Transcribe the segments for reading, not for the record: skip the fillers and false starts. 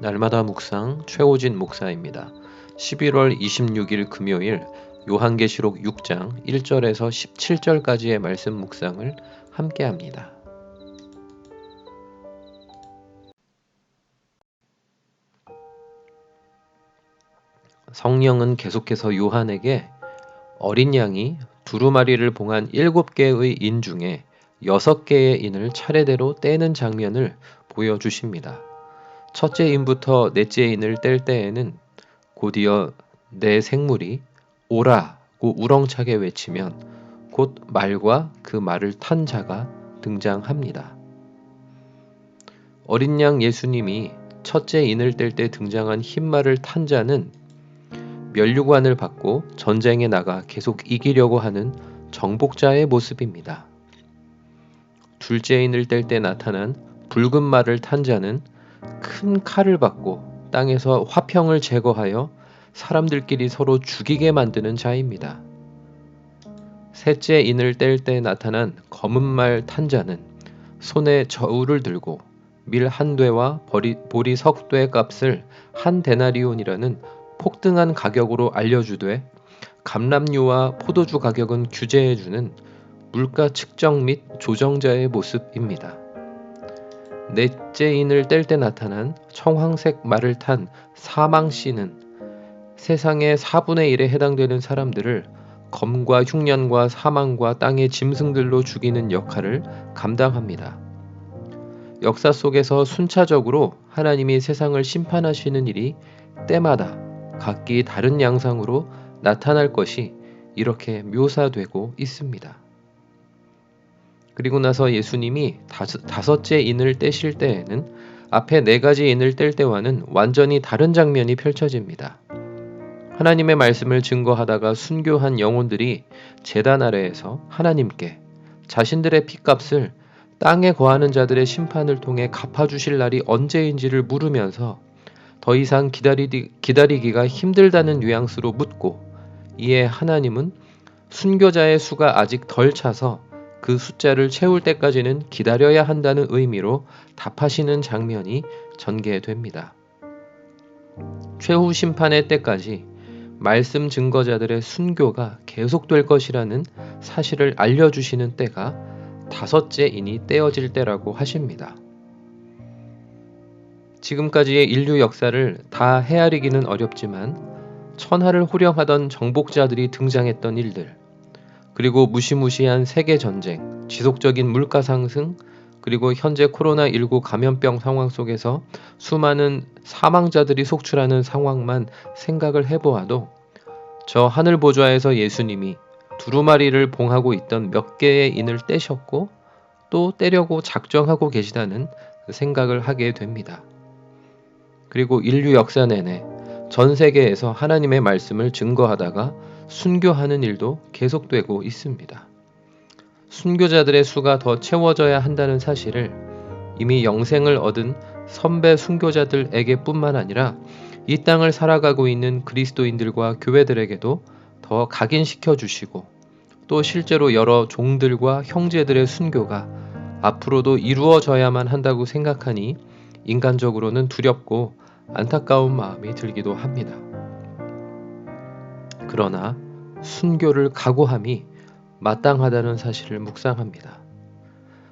날마다 묵상 최호진 목사입니다. 11월 26일 금요일 요한계시록 6장 1절에서 17절까지의 말씀 묵상을 함께합니다. 성령은 계속해서 요한에게 어린 양이 두루마리를 봉한 7개의 인 중에 6개의 인을 차례대로 떼는 장면을 보여주십니다. 첫째 인부터 넷째 인을 뗄 때에는 곧이어 내 생물이 오라고 우렁차게 외치면 곧 말과 그 말을 탄 자가 등장합니다. 어린 양 예수님이 첫째 인을 뗄 때 등장한 흰 말을 탄 자는 면류관을 받고 전쟁에 나가 계속 이기려고 하는 정복자의 모습입니다. 둘째 인을 뗄 때 나타난 붉은 말을 탄 자는 큰 칼을 받고 땅에서 화평을 제거하여 사람들끼리 서로 죽이게 만드는 자입니다. 셋째 인을 뗄 때 나타난 검은 말 탄 자는 손에 저울을 들고 밀 한 되와 보리 석 되 값을 한 데나리온이라는 폭등한 가격으로 알려주되 감람류와 포도주 가격은 규제해주는 물가 측정 및 조정자의 모습입니다. 넷째 인을 뗄 때 나타난 청황색 말을 탄 사망씨는 세상의 4분의 1에 해당되는 사람들을 검과 흉년과 사망과 땅의 짐승들로 죽이는 역할을 감당합니다. 역사 속에서 순차적으로 하나님이 세상을 심판하시는 일이 때마다 각기 다른 양상으로 나타날 것이 이렇게 묘사되고 있습니다. 그리고 나서 예수님이 다섯째 인을 떼실 때에는 앞에 4가지 인을 뗄 때와는 완전히 다른 장면이 펼쳐집니다. 하나님의 말씀을 증거하다가 순교한 영혼들이 제단 아래에서 하나님께 자신들의 핏값을 땅에 거하는 자들의 심판을 통해 갚아주실 날이 언제인지를 물으면서 더 이상 기다리기가 힘들다는 뉘앙스로 묻고, 이에 하나님은 순교자의 수가 아직 덜 차서 그 숫자를 채울 때까지는 기다려야 한다는 의미로 답하시는 장면이 전개됩니다. 최후 심판의 때까지 말씀 증거자들의 순교가 계속될 것이라는 사실을 알려주시는 때가 5째 인이 떼어질 때라고 하십니다. 지금까지의 인류 역사를 다 헤아리기는 어렵지만 천하를 호령하던 정복자들이 등장했던 일들, 그리고 무시무시한 세계전쟁, 지속적인 물가 상승, 그리고 현재 코로나19 감염병 상황 속에서 수많은 사망자들이 속출하는 상황만 생각을 해보아도 저 하늘 보좌에서 예수님이 두루마리를 봉하고 있던 몇 개의 인을 떼셨고 또 떼려고 작정하고 계시다는 생각을 하게 됩니다. 그리고 인류 역사 내내 전 세계에서 하나님의 말씀을 증거하다가 순교하는 일도 계속되고 있습니다. 순교자들의 수가 더 채워져야 한다는 사실을 이미 영생을 얻은 선배 순교자들에게 뿐만 아니라 이 땅을 살아가고 있는 그리스도인들과 교회들에게도 더 각인시켜 주시고, 또 실제로 여러 종들과 형제들의 순교가 앞으로도 이루어져야만 한다고 생각하니 인간적으로는 두렵고 안타까운 마음이 들기도 합니다. 그러나 순교를 각오함이 마땅하다는 사실을 묵상합니다.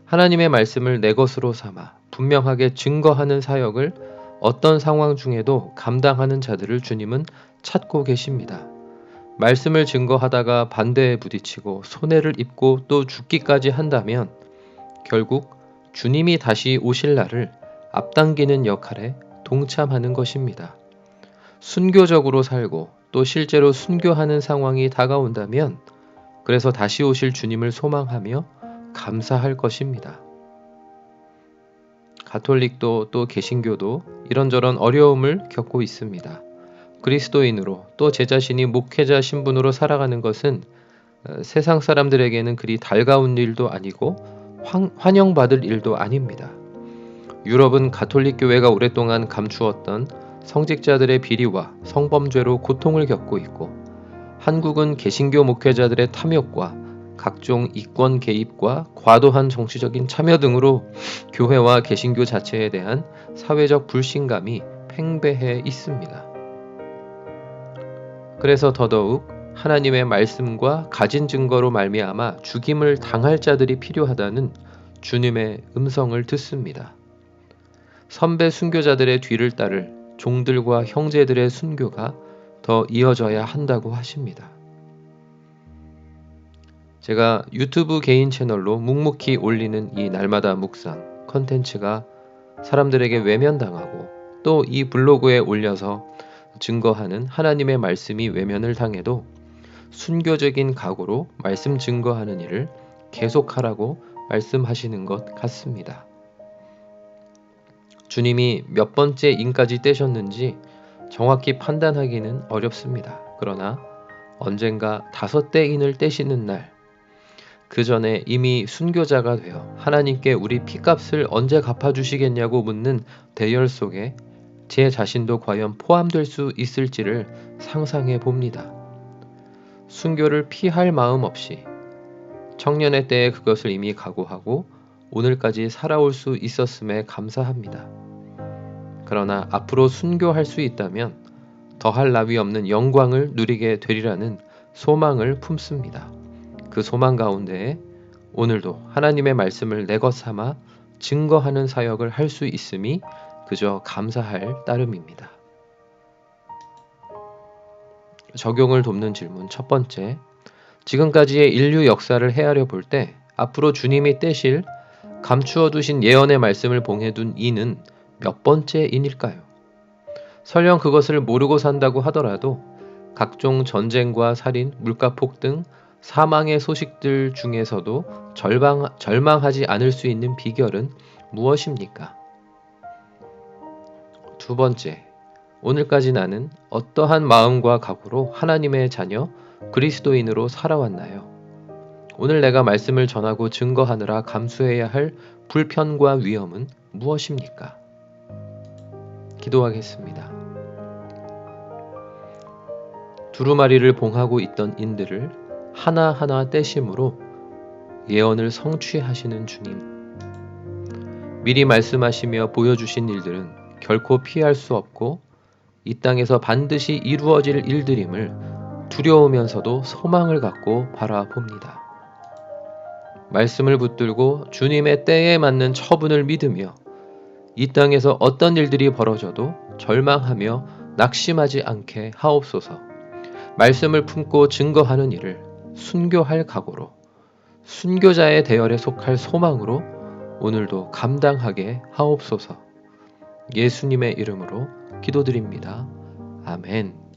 하나님의 말씀을 내 것으로 삼아 분명하게 증거하는 사역을 어떤 상황 중에도 감당하는 자들을 주님은 찾고 계십니다. 말씀을 증거하다가 반대에 부딪히고 손해를 입고 또 죽기까지 한다면 결국 주님이 다시 오실 날을 앞당기는 역할에 동참하는 것입니다. 순교적으로 살고 또 실제로 순교하는 상황이 다가온다면 그래서 다시 오실 주님을 소망하며 감사할 것입니다. 가톨릭도 또 개신교도 이런저런 어려움을 겪고 있습니다. 그리스도인으로 또 제 자신이 목회자 신분으로 살아가는 것은 세상 사람들에게는 그리 달가운 일도 아니고 환영받을 일도 아닙니다. 유럽은 가톨릭 교회가 오랫동안 감추었던 성직자들의 비리와 성범죄로 고통을 겪고 있고, 한국은 개신교 목회자들의 탐욕과 각종 이권 개입과 과도한 정치적인 참여 등으로 교회와 개신교 자체에 대한 사회적 불신감이 팽배해 있습니다. 그래서 더더욱 하나님의 말씀과 가진 증거로 말미암아 죽임을 당할 자들이 필요하다는 주님의 음성을 듣습니다. 선배 순교자들의 뒤를 따를 종들과 형제들의 순교가 더 이어져야 한다고 하십니다. 제가 유튜브 개인 채널로 묵묵히 올리는 이 날마다 묵상 컨텐츠가 사람들에게 외면당하고 또 이 블로그에 올려서 증거하는 하나님의 말씀이 외면을 당해도 순교적인 각오로 말씀 증거하는 일을 계속하라고 말씀하시는 것 같습니다. 주님이 몇 번째 인까지 떼셨는지 정확히 판단하기는 어렵습니다. 그러나 언젠가 5대 인을 떼시는 날, 그 전에 이미 순교자가 되어 하나님께 우리 피값을 언제 갚아주시겠냐고 묻는 대열 속에 제 자신도 과연 포함될 수 있을지를 상상해 봅니다. 순교를 피할 마음 없이 청년의 때에 그것을 이미 각오하고 오늘까지 살아올 수 있었음에 감사합니다. 그러나 앞으로 순교할 수 있다면 더할 나위 없는 영광을 누리게 되리라는 소망을 품습니다. 그 소망 가운데에 오늘도 하나님의 말씀을 내 것 삼아 증거하는 사역을 할 수 있음이 그저 감사할 따름입니다. 적용을 돕는 질문 첫 번째, 지금까지의 인류 역사를 헤아려 볼 때 앞으로 주님이 떼실 감추어 두신 예언의 말씀을 봉해둔 이는 몇 번째 인일까요? 설령 그것을 모르고 산다고 하더라도 각종 전쟁과 살인, 물가폭 등 사망의 소식들 중에서도 절망하지 않을 수 있는 비결은 무엇입니까? 두 번째, 오늘까지 나는 어떠한 마음과 각오로 하나님의 자녀, 그리스도인으로 살아왔나요? 오늘 내가 말씀을 전하고 증거하느라 감수해야 할 불편과 위험은 무엇입니까? 기도하겠습니다. 두루마리를 봉하고 있던 인들을 하나하나 떼심으로 예언을 성취하시는 주님. 미리 말씀하시며 보여주신 일들은 결코 피할 수 없고 이 땅에서 반드시 이루어질 일들임을 두려우면서도 소망을 갖고 바라봅니다. 말씀을 붙들고 주님의 때에 맞는 처분을 믿으며 이 땅에서 어떤 일들이 벌어져도 절망하며 낙심하지 않게 하옵소서. 말씀을 품고 증거하는 일을 순교할 각오로 순교자의 대열에 속할 소망으로 오늘도 감당하게 하옵소서. 예수님의 이름으로 기도드립니다. 아멘.